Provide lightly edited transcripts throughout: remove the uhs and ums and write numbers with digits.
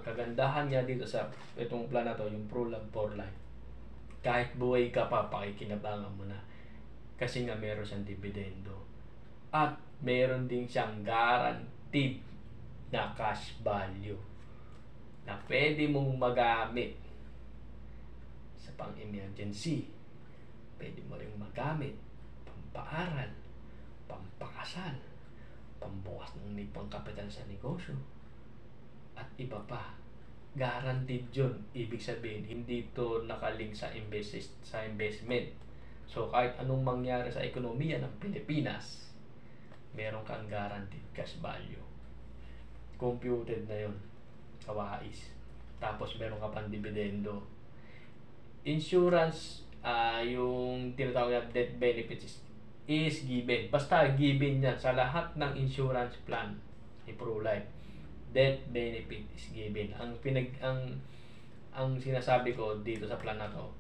kagandahan nga dito sa itong plan na to, yung Pro-Love for Life. Kahit buhay ka pa, pakikinabangan mo na. Kasi nga meron siyang dividendo. At meron din siyang guaranteed na cash value na pwede mong magamit sa pang-emergency. Pwede mo rin magamit pampaaral, pampakasal, pambukas ng nipang kapital sa negosyo, at iba pa. Guaranteed yun. Ibig sabihin, hindi to nakalink sa investment. So, kahit anong mangyari sa ekonomiya ng Pilipinas, meron kang guaranteed cash value. Computed na yun, kawais. Tapos, meron ka pang dividendo. Insurance, yung tinatawag na death benefits is given. Basta given yan sa lahat ng insurance plan ni Pro-Life. Death benefit is given. Ang sinasabi ko dito sa plan na to,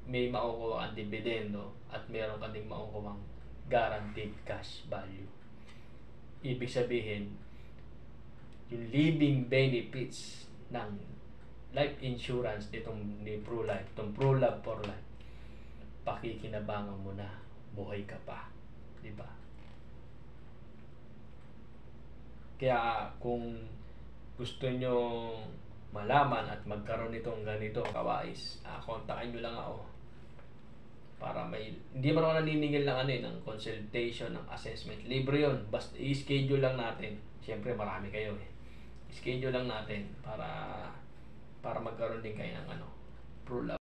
may makukuha ang dividendo at meron ka ding makukuha ang guaranteed cash value. Ibig sabihin, yung living benefits ng life insurance nitong ni Pro-Life, itong Pro-Love for Life, pakikinabangan mo na, buhay ka pa, di ba? Kaya kung gusto nyo malaman at magkaroon nitong ganito kawais, kontakin nyo lang ako para hindi man ako naniningil ng consultation, ng assessment. Libre yun, basta i-schedule lang natin. Siyempre marami kayo i-schedule lang natin para magkaroon din kayo ng Pro-Love